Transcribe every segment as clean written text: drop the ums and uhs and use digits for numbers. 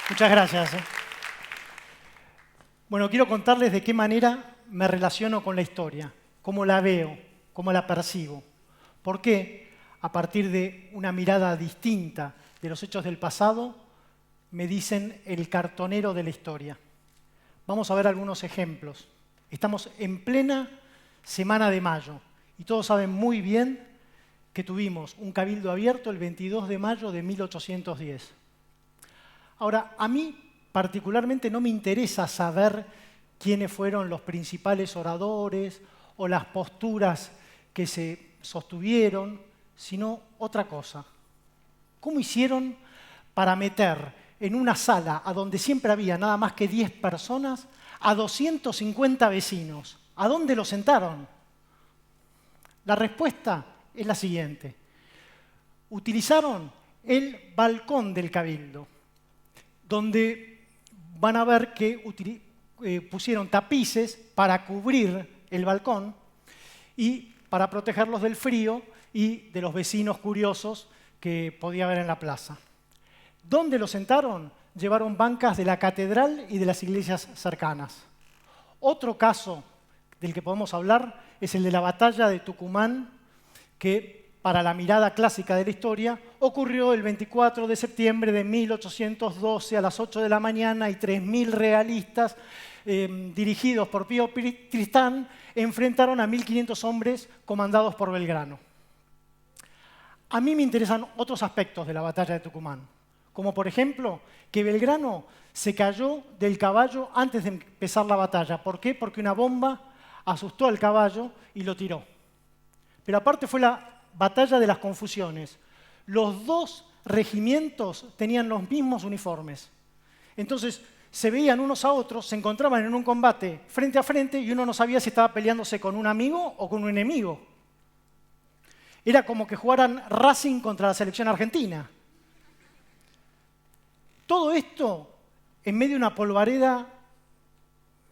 Muchas gracias. Bueno, quiero contarles de qué manera me relaciono con la historia, cómo la veo, cómo la percibo. ¿Por qué? A partir de una mirada distinta de los hechos del pasado, me dicen el cartonero de la historia. Vamos a ver algunos ejemplos. Estamos en plena semana de mayo y todos saben muy bien que tuvimos un cabildo abierto el 22 de mayo de 1810. Ahora, a mí particularmente no me interesa saber quiénes fueron los principales oradores o las posturas que se sostuvieron, sino otra cosa. ¿Cómo hicieron para meter en una sala a donde siempre había nada más que 10 personas a 250 vecinos? ¿A dónde los sentaron? La respuesta es la siguiente. Utilizaron el balcón del cabildo, donde van a ver que pusieron tapices para cubrir el balcón y para protegerlos del frío y de los vecinos curiosos que podía haber en la plaza. ¿Dónde los sentaron? Llevaron bancas de la catedral y de las iglesias cercanas. Otro caso del que podemos hablar es el de la batalla de Tucumán, que para la mirada clásica de la historia ocurrió el 24 de septiembre de 1812 a las 8 de la mañana y 3.000 realistas dirigidos por Pío Tristán enfrentaron a 1.500 hombres comandados por Belgrano. A mí me interesan otros aspectos de la batalla de Tucumán, como por ejemplo que Belgrano se cayó del caballo antes de empezar la batalla. ¿Por qué? Porque una bomba asustó al caballo y lo tiró. Pero aparte fue la batalla de las confusiones. Los dos regimientos tenían los mismos uniformes. Entonces se veían unos a otros, se encontraban en un combate frente a frente y uno no sabía si estaba peleándose con un amigo o con un enemigo. Era como que jugaran Racing contra la selección argentina. Todo esto en medio de una polvareda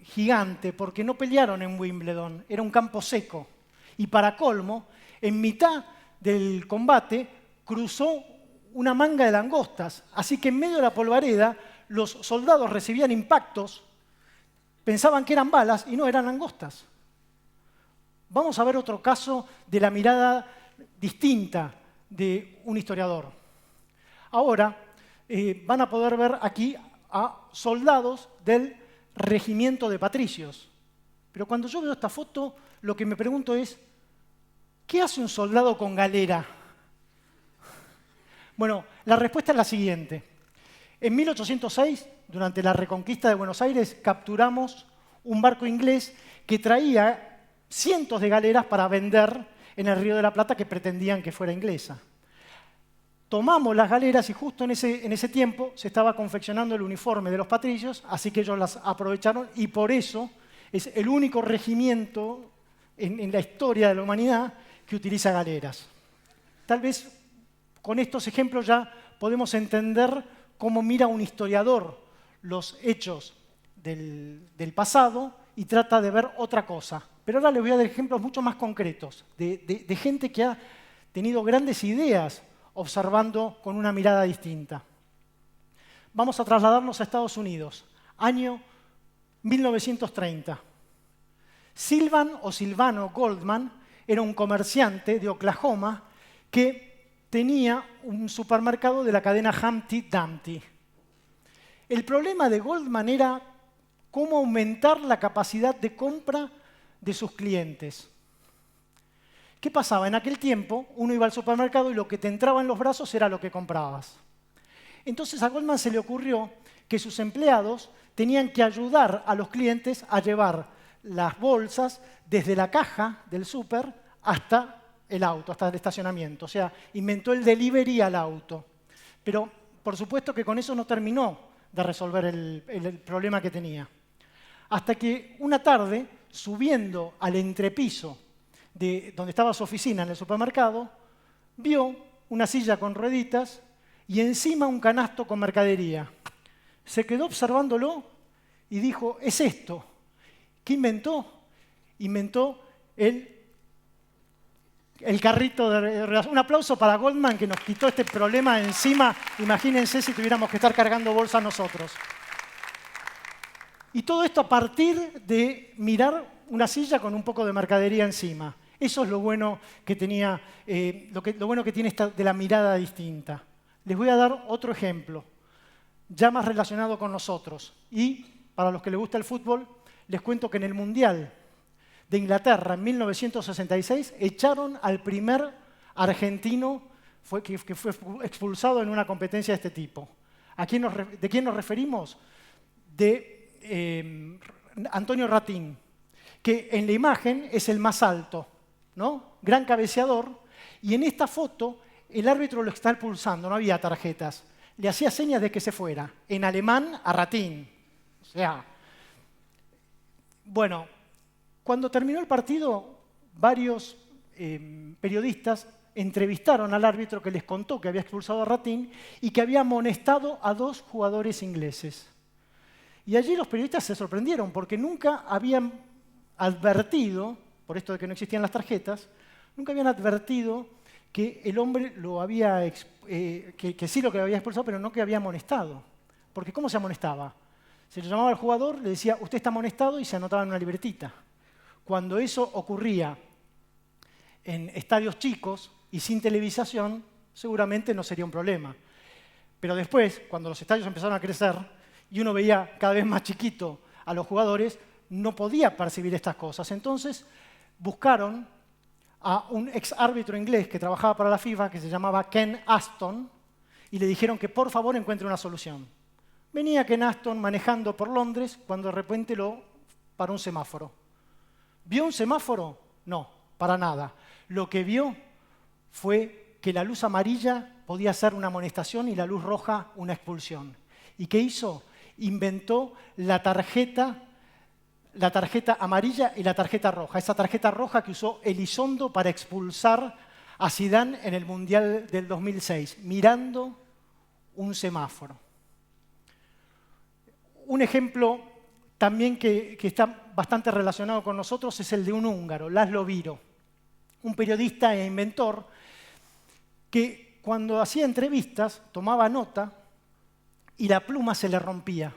gigante, porque no pelearon en Wimbledon, era un campo seco. Y para colmo, en mitad del combate cruzó una manga de langostas, así que en medio de la polvareda los soldados recibían impactos, pensaban que eran balas y no eran langostas. Vamos a ver otro caso de la mirada distinta de un historiador. Ahora van a poder ver aquí a soldados del regimiento de patricios. Pero cuando yo veo esta foto, lo que me pregunto es, ¿qué hace un soldado con galera? Bueno, la respuesta es la siguiente. En 1806, durante la reconquista de Buenos Aires, capturamos un barco inglés que traía cientos de galeras para vender en el Río de la Plata que pretendían que fuera inglesa. Tomamos las galeras y justo en ese tiempo se estaba confeccionando el uniforme de los patricios, así que ellos las aprovecharon y por eso es el único regimiento en la historia de la humanidad que utiliza galeras. Tal vez con estos ejemplos ya podemos entender cómo mira un historiador los hechos del pasado y trata de ver otra cosa. Pero ahora les voy a dar ejemplos mucho más concretos de gente que ha tenido grandes ideas observando con una mirada distinta. Vamos a trasladarnos a Estados Unidos, año 1930. Silvano Goldman era un comerciante de Oklahoma que tenía un supermercado de la cadena Humpty Dumpty. El problema de Goldman era cómo aumentar la capacidad de compra de sus clientes. ¿Qué pasaba? En aquel tiempo uno iba al supermercado y lo que te entraba en los brazos era lo que comprabas. Entonces a Goldman se le ocurrió que sus empleados tenían que ayudar a los clientes a llevar las bolsas desde la caja del súper hasta el auto, hasta el estacionamiento. O sea, inventó el delivery al auto. Pero por supuesto que con eso no terminó de resolver el problema que tenía. Hasta que una tarde, subiendo al entrepiso de donde estaba su oficina en el supermercado, vio una silla con rueditas y encima un canasto con mercadería. Se quedó observándolo y dijo, es esto. ¿Qué inventó? Inventó el el carrito de relación. Un aplauso para Goldman, que nos quitó este problema de encima. Imagínense si tuviéramos que estar cargando bolsas nosotros. Y todo esto a partir de mirar una silla con un poco de mercadería encima. Eso es lo bueno que tenía, lo bueno que tiene esta de la mirada distinta. Les voy a dar otro ejemplo, ya más relacionado con nosotros. Y para los que les gusta el fútbol, les cuento que en el Mundial de Inglaterra en 1966 echaron al primer argentino que fue expulsado en una competencia de este tipo. ¿De quién nos referimos? De Antonio Ratín, que en la imagen es el más alto, ¿no? Gran cabeceador, y en esta foto el árbitro lo está expulsando, no había tarjetas. Le hacía señas de que se fuera, en alemán a Ratín. O sea, bueno, cuando terminó el partido, varios periodistas entrevistaron al árbitro que les contó que había expulsado a Ratín y que había amonestado a 2 jugadores ingleses. Y allí los periodistas se sorprendieron porque nunca habían advertido, por esto de que no existían las tarjetas, nunca habían advertido que el hombre lo había, que sí lo que había expulsado, pero no que había amonestado. Porque ¿cómo se amonestaba? Se le llamaba al jugador, le decía, usted está amonestado, y se anotaba en una libretita. Cuando eso ocurría en estadios chicos y sin televisación, seguramente no sería un problema. Pero después, cuando los estadios empezaron a crecer y uno veía cada vez más chiquito a los jugadores, no podía percibir estas cosas. Entonces buscaron a un ex árbitro inglés que trabajaba para la FIFA, que se llamaba Ken Aston, y le dijeron que por favor encuentre una solución. Venía Ken Aston manejando por Londres cuando de repente lo paró un semáforo. ¿Vio un semáforo? No, para nada. Lo que vio fue que la luz amarilla podía ser una amonestación y la luz roja una expulsión. ¿Y qué hizo? Inventó la tarjeta amarilla y la tarjeta roja. Esa tarjeta roja que usó Elizondo para expulsar a Zidane en el Mundial del 2006, mirando un semáforo. Un ejemplo también que está bastante relacionado con nosotros es el de un húngaro, László Bíró, un periodista e inventor que cuando hacía entrevistas tomaba nota y la pluma se le rompía.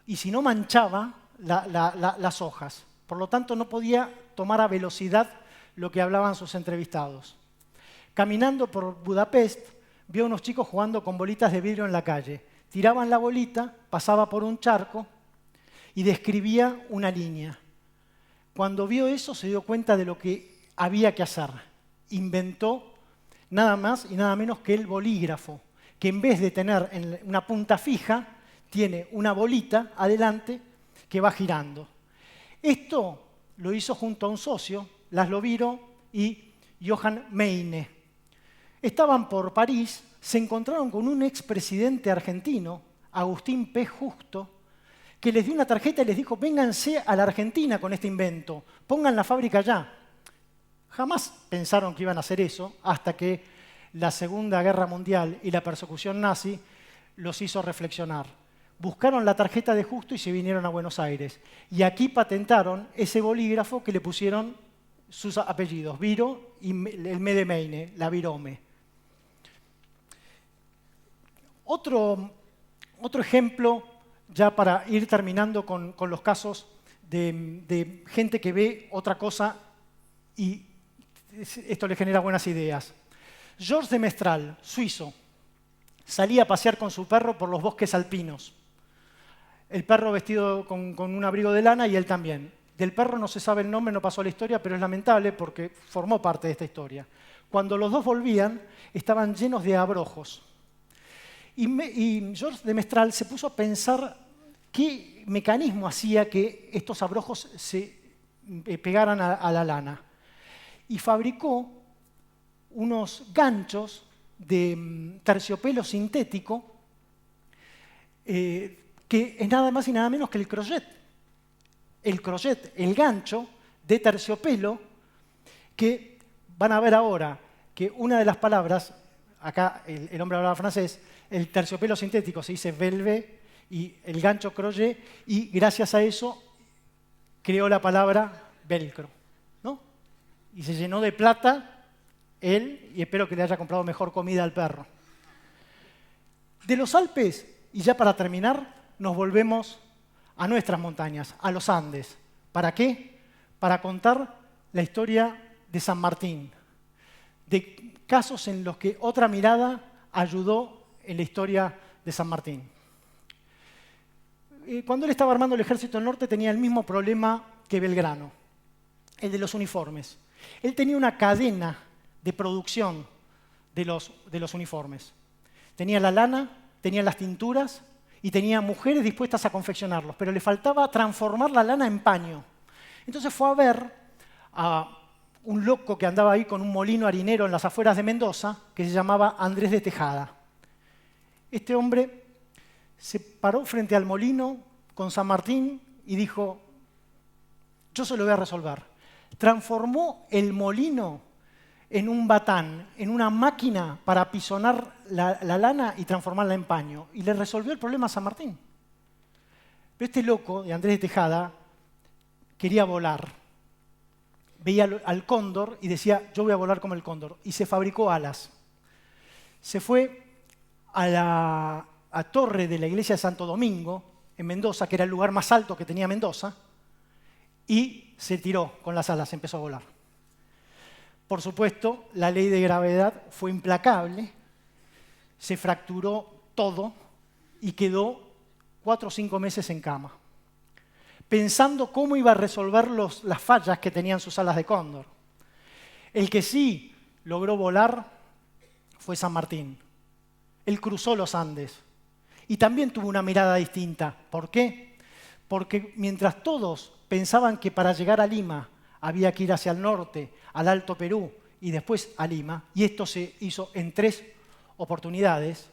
Y si no manchaba las hojas. Por lo tanto, no podía tomar a velocidad lo que hablaban sus entrevistados. Caminando por Budapest, vio a unos chicos jugando con bolitas de vidrio en la calle. Tiraban la bolita, pasaba por un charco y describía una línea. Cuando vio eso, se dio cuenta de lo que había que hacer. Inventó nada más y nada menos que el bolígrafo, que en vez de tener una punta fija, tiene una bolita adelante que va girando. Esto lo hizo junto a un socio, László Bíró y Johann Meine. Estaban por París, se encontraron con un expresidente argentino, Agustín P. Justo, que les dio una tarjeta y les dijo, vénganse a la Argentina con este invento, pongan la fábrica allá. Jamás pensaron que iban a hacer eso, hasta que la Segunda Guerra Mundial y la persecución nazi los hizo reflexionar. Buscaron la tarjeta de Justo y se vinieron a Buenos Aires. Y aquí patentaron ese bolígrafo que le pusieron sus apellidos, Bíró y el Me de Meine, la Virome. Otro ejemplo, ya para ir terminando con los casos de gente que ve otra cosa y esto le genera buenas ideas. Georges de Mestral, suizo, salía a pasear con su perro por los bosques alpinos. El perro vestido con un abrigo de lana y él también. Del perro no se sabe el nombre, no pasó a la historia, pero es lamentable porque formó parte de esta historia. Cuando los dos volvían, estaban llenos de abrojos. Y Georges de Mestral se puso a pensar qué mecanismo hacía que estos abrojos se pegaran a la lana. Y fabricó unos ganchos de terciopelo sintético que es nada más y nada menos que el crochet. El crochet, el gancho de terciopelo, que van a ver ahora que una de las palabras, acá el hombre hablaba francés, el terciopelo sintético se dice velvet y el gancho crochet, y gracias a eso creó la palabra velcro, ¿no? Y se llenó de plata él, y espero que le haya comprado mejor comida al perro. De los Alpes, y ya para terminar, nos volvemos a nuestras montañas, a los Andes. ¿Para qué? Para contar la historia de San Martín, de casos en los que otra mirada ayudó en la historia de San Martín. Cuando él estaba armando el ejército del norte tenía el mismo problema que Belgrano, el de los uniformes. Él tenía una cadena de producción de los uniformes. Tenía la lana, tenía las tinturas y tenía mujeres dispuestas a confeccionarlos, pero le faltaba transformar la lana en paño. Entonces fue a ver a un loco que andaba ahí con un molino harinero en las afueras de Mendoza, que se llamaba Andrés de Tejada. Este hombre se paró frente al molino con San Martín y dijo, yo se lo voy a resolver. Transformó el molino en un batán, en una máquina para apisonar la lana y transformarla en paño. Y le resolvió el problema a San Martín. Pero este loco de Andrés de Tejada quería volar. Veía al cóndor y decía, yo voy a volar como el cóndor. Y se fabricó alas. Se fue a la torre de la iglesia de Santo Domingo, en Mendoza, que era el lugar más alto que tenía Mendoza, y se tiró con las alas, empezó a volar. Por supuesto, la ley de gravedad fue implacable, se fracturó todo y quedó 4 o 5 meses en cama, pensando cómo iba a resolver las fallas que tenían sus alas de cóndor. El que sí logró volar fue San Martín. Él cruzó los Andes y también tuvo una mirada distinta. ¿Por qué? Porque mientras todos pensaban que para llegar a Lima había que ir hacia el norte, al Alto Perú y después a Lima, y esto se hizo en 3 oportunidades,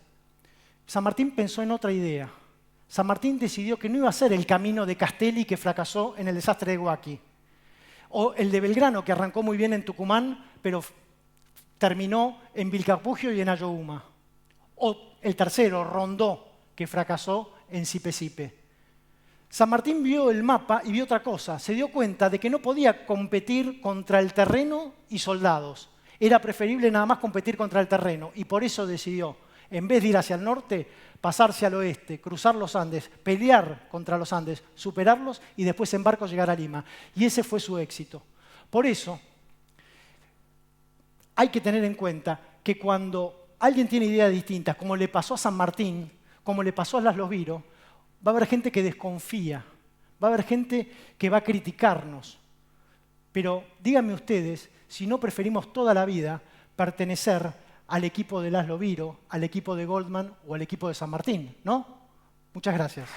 San Martín pensó en otra idea. San Martín decidió que no iba a ser el camino de Castelli que fracasó en el desastre de Huaki, o el de Belgrano, que arrancó muy bien en Tucumán, pero terminó en Vilcapugio y en Ayohuma, o el tercero, Rondó, que fracasó en Sipe-Sipe. San Martín vio el mapa y vio otra cosa. Se dio cuenta de que no podía competir contra el terreno y soldados. Era preferible nada más competir contra el terreno. Y por eso decidió, en vez de ir hacia el norte, pasarse al oeste, cruzar los Andes, pelear contra los Andes, superarlos y después en barco llegar a Lima. Y ese fue su éxito. Por eso, hay que tener en cuenta que cuando alguien tiene ideas distintas, como le pasó a San Martín, como le pasó a Laszlo Biro, va a haber gente que desconfía, va a haber gente que va a criticarnos. Pero díganme ustedes si no preferimos toda la vida pertenecer al equipo de Laszlo Biro, al equipo de Goldman o al equipo de San Martín, ¿no? Muchas gracias.